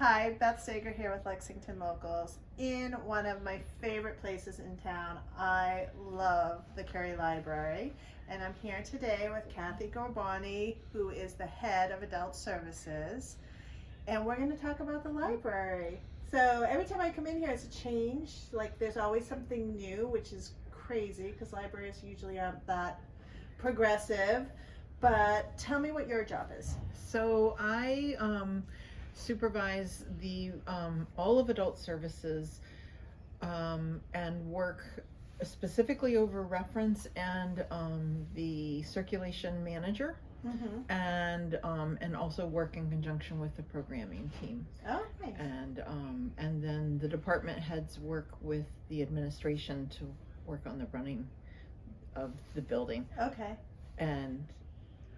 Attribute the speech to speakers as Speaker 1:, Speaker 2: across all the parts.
Speaker 1: Hi, Beth Sager here with Lexington Locals in one of my favorite places in town. I love the Cary Library, and I'm here today with Cathie Ghorbani, who is the head of Adult Services, and we're going to talk about the library. So every time I come in here, it's a change. Like there's always something new, which is crazy because libraries usually aren't that progressive. But tell me what your job is.
Speaker 2: So I supervise the all of adult services and work specifically over reference and the circulation manager, and also work in conjunction with the programming team.
Speaker 1: Oh, nice.
Speaker 2: And then the department heads work with the administration to work on the running of the building.
Speaker 1: Okay.
Speaker 2: And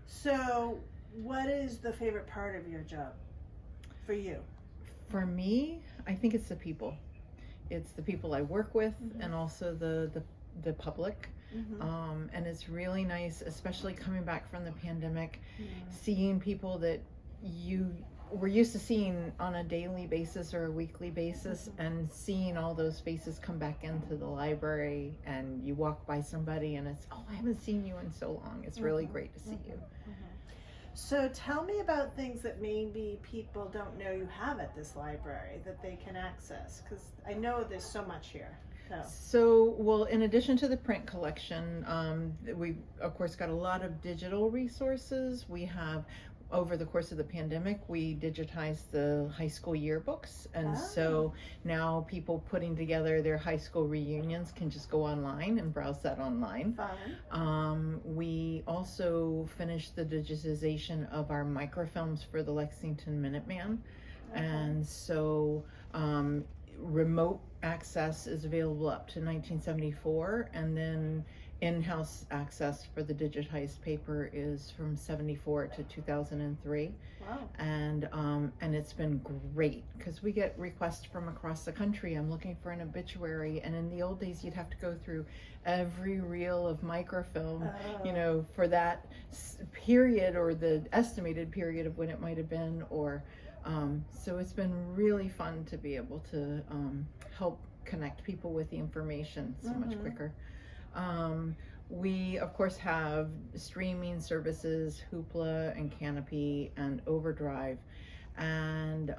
Speaker 1: so, what is the favorite part of your job for you?
Speaker 2: for me, I think it's the people. It's the people I work with, and also the public. And it's really nice, especially coming back from the pandemic, seeing people that you were used to seeing on a daily basis or a weekly basis, and seeing all those faces come back into the library, and you walk by somebody and it's, oh, I haven't seen you in so long. It's really great to see you.
Speaker 1: So tell me about things that maybe people don't know you have at this library that they can access, because I know there's so much here.
Speaker 2: So, well, in addition to the print collection, we of course got a lot of digital resources. We have, over the course of the pandemic, we digitized the high school yearbooks, and so now people putting together their high school reunions can just go online and browse that online.
Speaker 1: Fun.
Speaker 2: We also finished the digitization of our microfilms for the Lexington Minuteman, and so remote access is available up to 1974, and then in-house access for the digitized paper is from 74 to 2003.
Speaker 1: Wow.
Speaker 2: And it's been great because we get requests from across the country. I'm looking for an obituary, and in the old days you'd have to go through every reel of microfilm, you know, for that period or the estimated period of when it might have been, or so it's been really fun to be able to help connect people with the information so much quicker. We of course have streaming services, Hoopla and Canopy and Overdrive, and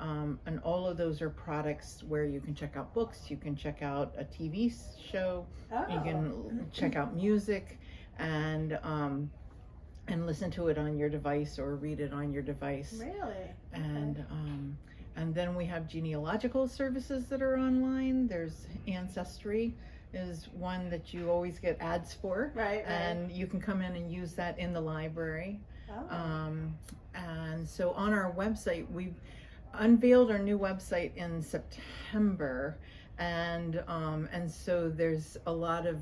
Speaker 2: all of those are products where you can check out books, you can check out a TV show, you can check out music, and listen to it on your device or read it on your device.
Speaker 1: Really?
Speaker 2: And then we have genealogical services that are online. There's Ancestry is one that you always get ads for, and you can come in and use that in the library. And so on our website, we've unveiled our new website in September, and so there's a lot of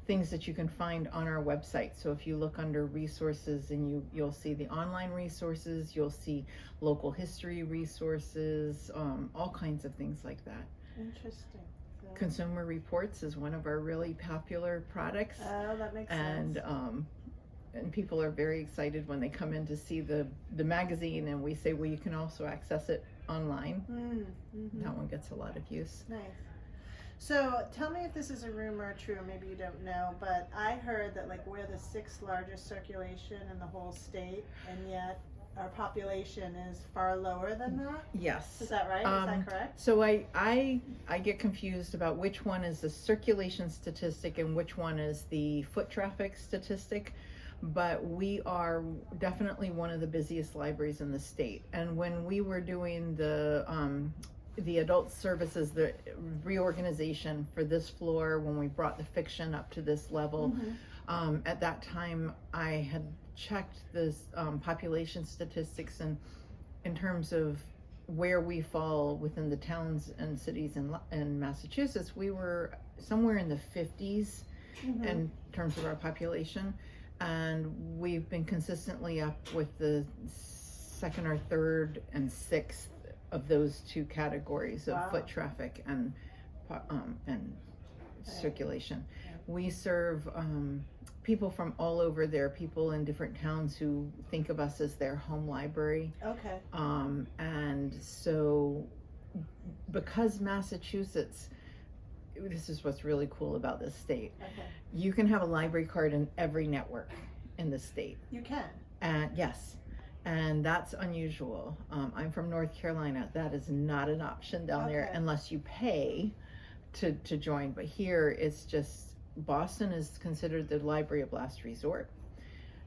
Speaker 2: things that you can find on our website. So if you look under resources, and you'll see the online resources, you'll see local history resources, all kinds of things like that.
Speaker 1: Interesting. So,
Speaker 2: Consumer Reports is one of our really popular products.
Speaker 1: Oh, that makes sense.
Speaker 2: And people are very excited when they come in to see the magazine, and we say, well, you can also access it online. That one gets a lot of use.
Speaker 1: Nice. So tell me if this is a rumor or true, maybe you don't know, but I heard that like we're the 6th largest circulation in the whole state, and yet our population is far lower than that?
Speaker 2: Yes.
Speaker 1: Is that right? Is that correct?
Speaker 2: So I get confused about which one is the circulation statistic and which one is the foot traffic statistic, but we are definitely one of the busiest libraries in the state. And when we were doing the adult services, the reorganization for this floor, when we brought the fiction up to this level, at that time I had checked this population statistics, and in terms of where we fall within the towns and cities in Massachusetts, we were somewhere in the 50s in terms of our population, and we've been consistently up with the 2nd or 3rd and 6th of those two categories of foot traffic and circulation. We serve people from all over there, people in different towns who think of us as their home library.
Speaker 1: Okay.
Speaker 2: And so because Massachusetts, this is what's really cool about this state.
Speaker 1: Okay.
Speaker 2: You can have a library card in every network in the state.
Speaker 1: You can.
Speaker 2: And yes, and that's unusual. I'm from North Carolina. That is not an option down there
Speaker 1: Okay.
Speaker 2: unless you pay to join. But here it's just, Boston is considered the library of last resort.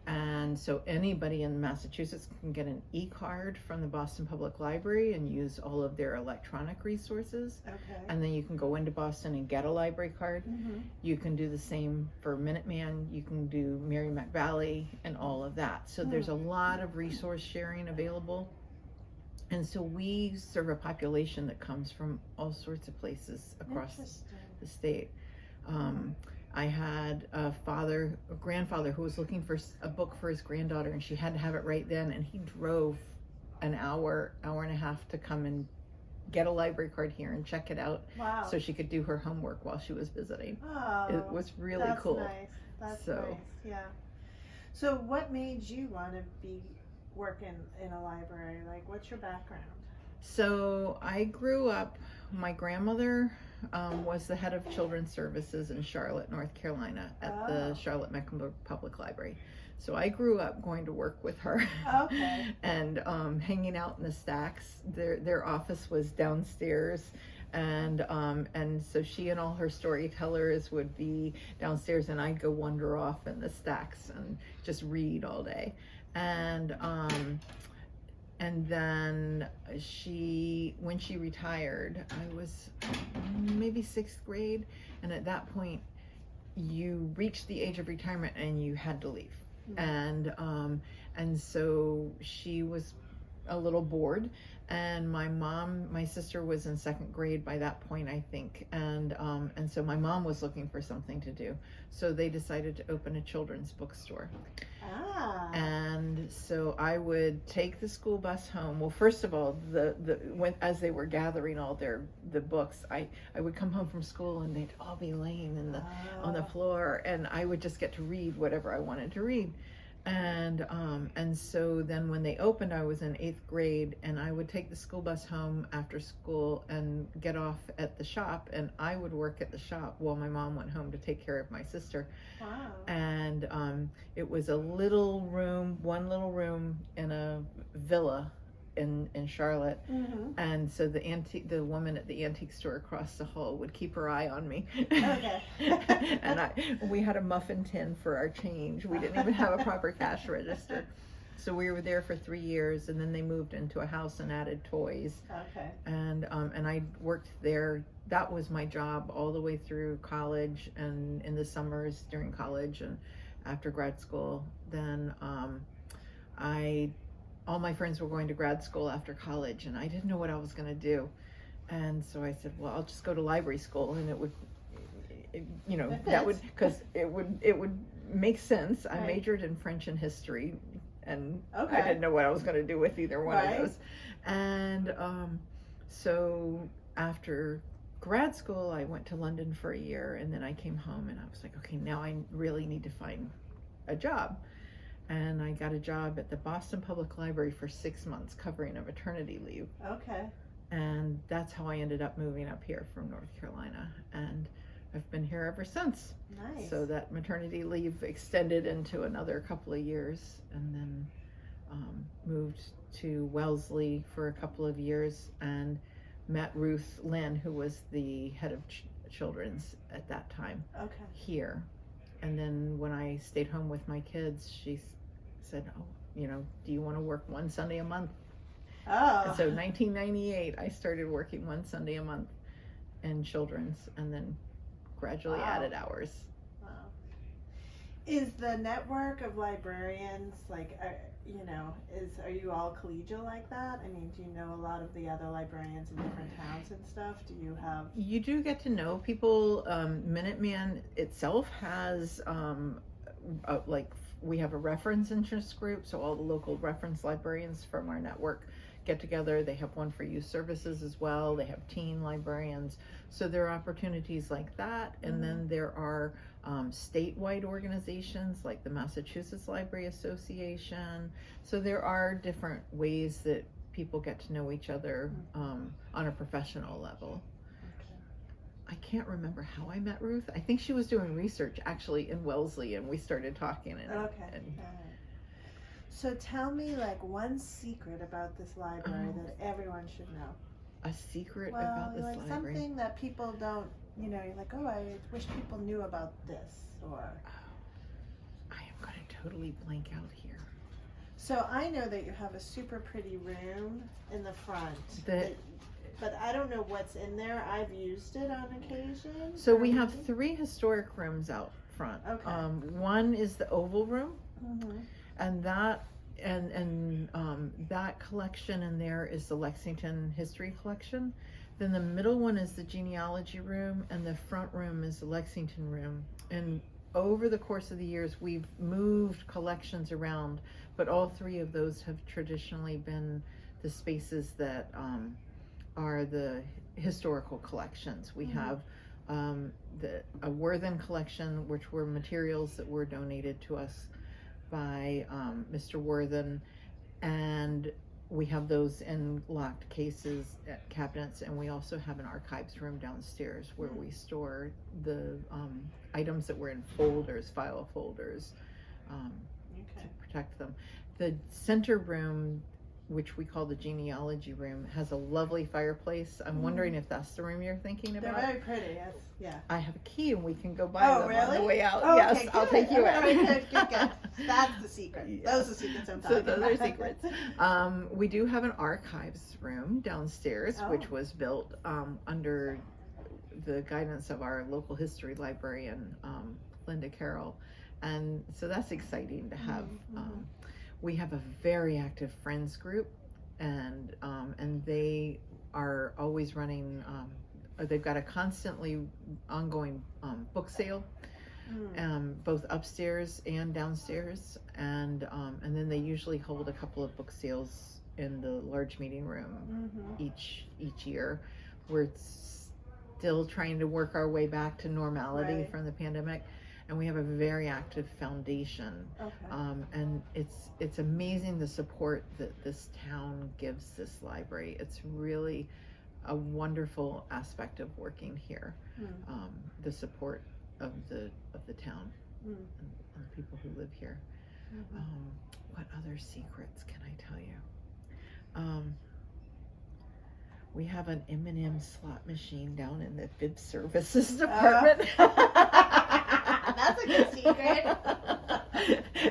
Speaker 2: And so anybody in Massachusetts can get an e-card from the Boston Public Library and use all of their electronic resources.
Speaker 1: Okay.
Speaker 2: And then you can go into Boston and get a library card.
Speaker 1: Mm-hmm.
Speaker 2: You can do the same for Minuteman. You can do Merrimack Valley and all of that. So there's a lot of resource sharing available. And so we serve a population that comes from all sorts of places across the state. I had a grandfather who was looking for a book for his granddaughter, and she had to have it right then, and he drove an hour and a half to come and get a library card here and check it out.
Speaker 1: Wow.
Speaker 2: So she could do her homework while she was visiting.
Speaker 1: Oh,
Speaker 2: It was really cool.
Speaker 1: Nice. That's
Speaker 2: So-
Speaker 1: nice. Yeah. So what made you want to be working in a library? Like, what's your background?
Speaker 2: So I grew up, my grandmother was the head of children's services in Charlotte, North Carolina at the Charlotte Mecklenburg Public Library. So I grew up going to work with her.
Speaker 1: Okay.
Speaker 2: And hanging out in the stacks. Their office was downstairs, and so she and all her storytellers would be downstairs, and I'd go wander off in the stacks and just read all day. And then when she retired, I was maybe 6th grade, and at that point you reached the age of retirement and you had to leave.
Speaker 1: Mm-hmm.
Speaker 2: And so she was a little bored, and my sister was in 2nd grade by that point, I think, and so my mom was looking for something to do, so they decided to open a children's bookstore. And so I would take the school bus home. Well, first of all, as they were gathering all the books, I would come home from school and they'd all be laying on the floor, and I would just get to read whatever I wanted to read. And so then when they opened, I was in 8th grade, and I would take the school bus home after school and get off at the shop, and I would work at the shop while my mom went home to take care of my sister. Wow. And it was one little room in a villa in Charlotte. Mm-hmm. And so the woman at the antique store across the hall would keep her eye on me. Okay. And we had a muffin tin for our change. We didn't even have a proper cash register. So we were there for 3 years, and then they moved into a house and added toys. Okay. And I worked there. That was my job all the way through college, and in the summers during college and after grad school. Then all my friends were going to grad school after college, and I didn't know what I was going to do. And so I said, well, I'll just go to library school, and because it would make sense. I majored in French and history, and I didn't know what I was going to do with either one of those. And so after grad school, I went to London for a year, and then I came home, and I was like, okay, now I really need to find a job. And I got a job at the Boston Public Library for 6 months covering a maternity leave. Okay. And that's how I ended up moving up here from North Carolina. And I've been here ever since. Nice. So that maternity leave extended into another couple of years, and then moved to Wellesley for a couple of years and met Ruth Lynn, who was the head of children's at that time. Okay. Here. And then when I stayed home with my kids, she said, oh, do you want to work one Sunday a month? Oh. And so 1998, I started working one Sunday a month in children's, and then gradually added hours. Wow.
Speaker 1: Is the network of librarians, are you all collegial like that? I mean, do you know a lot of the other librarians in different towns and stuff? Do you have...
Speaker 2: You do get to know people. Minuteman itself has, we have a reference interest group, so all the local reference librarians from our network get together. They have one for youth services as well. They have teen librarians. So there are opportunities like that. And then there are statewide organizations like the Massachusetts Library Association. So there are different ways that people get to know each other on a professional level. I can't remember how I met Ruth. I think she was doing research actually in Wellesley, and we started talking.
Speaker 1: So tell me like one secret about this library that everyone should know.
Speaker 2: A secret about this library?
Speaker 1: Something that people don't, you're like, oh, I wish people knew about this, or...
Speaker 2: I am going to totally blank out here.
Speaker 1: So I know that you have a super pretty room in the front, but I don't know what's in there. I've used it on occasion.
Speaker 2: So we have 3 historic rooms out front.
Speaker 1: Okay.
Speaker 2: One is the Oval Room, and that that collection in there is the Lexington History Collection. Then the middle one is the Genealogy Room, and the front room is the Lexington Room. And over the course of the years, we've moved collections around, but all 3 of those have traditionally been the spaces that are the historical collections. We have a Worthen collection, which were materials that were donated to us by Mr. Worthen, and we have those in locked cases, cabinets, and we also have an archives room downstairs where we store the items that were in folders, file folders, to protect them. The center room, which we call the Genealogy Room, has a lovely fireplace. I'm wondering if that's the room you're thinking about.
Speaker 1: They're very pretty, yes. Yeah.
Speaker 2: I have a key and we can go buy them on the way out.
Speaker 1: Oh,
Speaker 2: yes,
Speaker 1: okay,
Speaker 2: I'll take you in.
Speaker 1: All right, good. That's the secret.
Speaker 2: Yes.
Speaker 1: Those are the secrets I'm talking
Speaker 2: So those
Speaker 1: about.
Speaker 2: are secrets. We do have an archives room downstairs, which was built under the guidance of our local history librarian, Linda Carroll. And so that's exciting to have. We have a very active friends group, and they are always running. They've got a constantly ongoing book sale, both upstairs and downstairs, and then they usually hold a couple of book sales in the large meeting room each year. We're still trying to work our way back to normality from the pandemic. And we have a very active foundation, and it's amazing the support that this town gives this library. It's really a wonderful aspect of working here, the support of the town and the people who live here. What other secrets can I tell you? We have an M&M slot machine down in the bib services department.
Speaker 1: That's a good secret.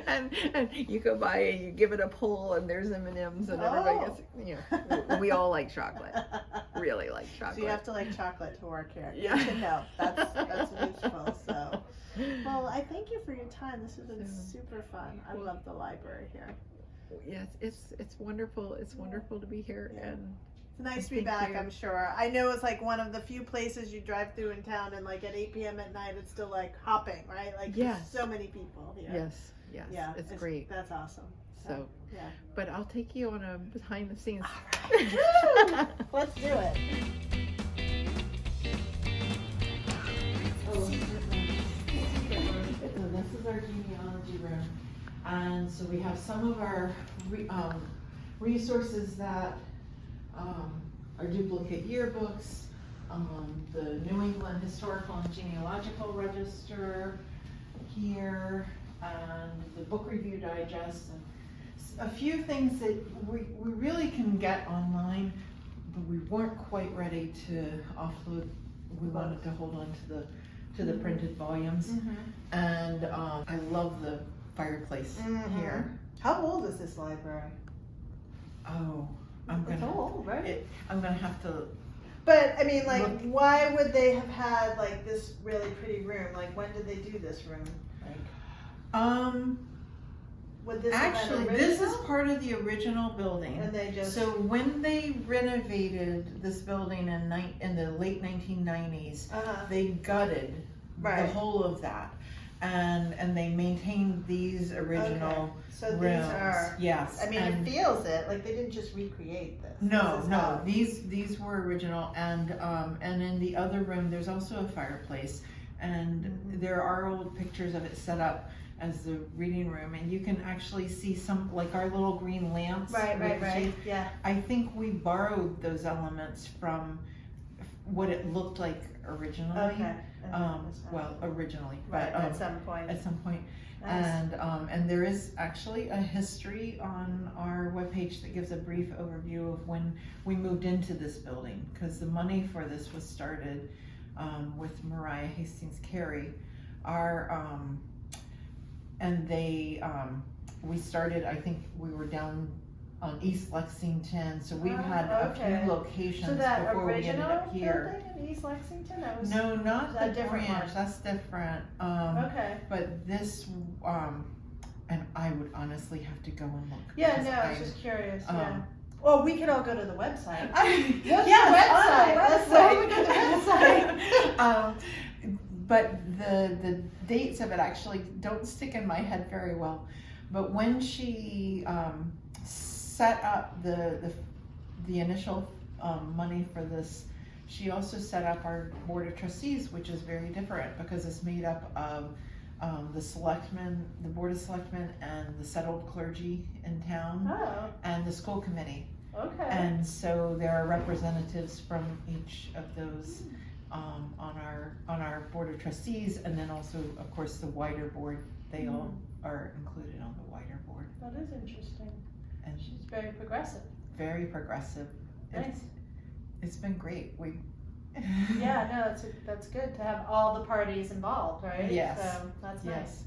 Speaker 2: and you go by and you give it a pull and there's M&Ms and everybody gets, we all like chocolate. Really like chocolate.
Speaker 1: So you have to like chocolate to work here.
Speaker 2: Yeah.
Speaker 1: Good to know. That's useful. So, well, I thank you for your time. This has been super fun. I love the library here.
Speaker 2: Yes, it's wonderful. It's wonderful to be here, and
Speaker 1: it's nice to be back. I'm sure. I know it's like one of the few places you drive through in town, and like at 8 p.m. at night, it's still like hopping, right? Like there's so many people here.
Speaker 2: Yes. Yeah, it's great.
Speaker 1: That's awesome.
Speaker 2: So, but I'll take you on a behind the scenes.
Speaker 1: All right. Let's do it.
Speaker 2: So this is our genealogy room, and so we have some of our resources that are duplicate yearbooks, the New England Historical and Genealogical Register here, and the Book Review Digest, and a few things that we really can get online, but we weren't quite ready to offload. We wanted to hold on to the printed volumes, and I love the fireplace here.
Speaker 1: How old is this library?
Speaker 2: Oh,
Speaker 1: It's old, right?
Speaker 2: I'm gonna have to.
Speaker 1: But I mean, like, why would they have had like this really pretty room? Like, when did they do this room? Like, would this
Speaker 2: actually, this is part of the original building.
Speaker 1: And they just
Speaker 2: so when they renovated this building in the late 1990s, they gutted the whole of that, and they maintained these original
Speaker 1: so
Speaker 2: rooms.
Speaker 1: These are
Speaker 2: yes.
Speaker 1: I mean, it feels it like they didn't just recreate this.
Speaker 2: No. These were original, and in the other room there's also a fireplace, and there are old pictures of it set up. as the reading room, and you can actually see some, like our little green lamps.
Speaker 1: Right. Yeah.
Speaker 2: I think we borrowed those elements from what it looked like originally.
Speaker 1: Okay.
Speaker 2: Well, originally,
Speaker 1: Right,
Speaker 2: but
Speaker 1: at some point. Nice.
Speaker 2: And there is actually a history on our webpage that gives a brief overview of when we moved into this building, because the money for this was started with Mariah Hastings Cary. And they, we started, I think we were down on East Lexington, so we've had a few locations
Speaker 1: So that
Speaker 2: before we ended
Speaker 1: original
Speaker 2: up here.
Speaker 1: building in East Lexington, that was
Speaker 2: No, not
Speaker 1: a
Speaker 2: the
Speaker 1: different
Speaker 2: branch,
Speaker 1: one.
Speaker 2: that's different.
Speaker 1: Okay.
Speaker 2: But this, and I would honestly have to go and look.
Speaker 1: Yeah,
Speaker 2: because
Speaker 1: no, I was just curious. Yeah.
Speaker 2: um,
Speaker 1: Well, we could all go to the website.
Speaker 2: Yes,
Speaker 1: Let's go to the website.
Speaker 2: But the dates of it actually don't stick in my head very well. But when she set up the initial money for this, she also set up our board of trustees, which is very different because it's made up of the selectmen, the board of selectmen, and the settled clergy in town, and the school committee.
Speaker 1: Okay.
Speaker 2: And so there are representatives from each of those on our board of trustees, and then also, of course, the wider board. They all are included on the wider board.
Speaker 1: That is interesting.
Speaker 2: And
Speaker 1: She's very progressive.
Speaker 2: very progressive.
Speaker 1: Nice.
Speaker 2: It's been great.
Speaker 1: Yeah, no, that's good to have all the parties involved, right?
Speaker 2: Yes.
Speaker 1: So that's nice.
Speaker 2: Yes.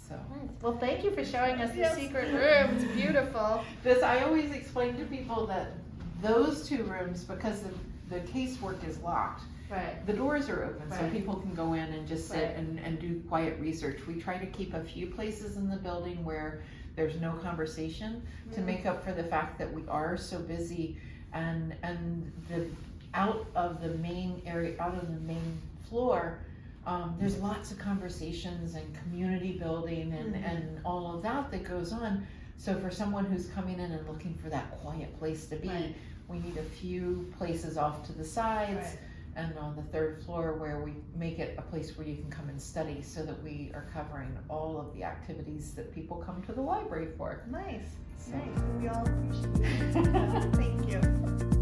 Speaker 2: So
Speaker 1: Nice. Well, thank you for showing us the
Speaker 2: Yes.
Speaker 1: secret room. It's beautiful.
Speaker 2: I always explain to people that those two rooms, because the casework is locked,
Speaker 1: Right.
Speaker 2: the doors are open, so
Speaker 1: Right.
Speaker 2: people can go in and just sit
Speaker 1: Right.
Speaker 2: and do quiet research. We try to keep a few places in the building where there's no conversation to make up for the fact that we are so busy, and the out of the main area, out of the main floor, there's lots of conversations and community building and all of that goes on. So for someone who's coming in and looking for that quiet place to be,
Speaker 1: Right.
Speaker 2: we need a few places off to the sides.
Speaker 1: Right.
Speaker 2: And on the third floor where we make it a place where you can come and study, so that we are covering all of the activities that people come to the library for.
Speaker 1: Nice.
Speaker 2: So.
Speaker 1: Nice. We all appreciate it. Thank you.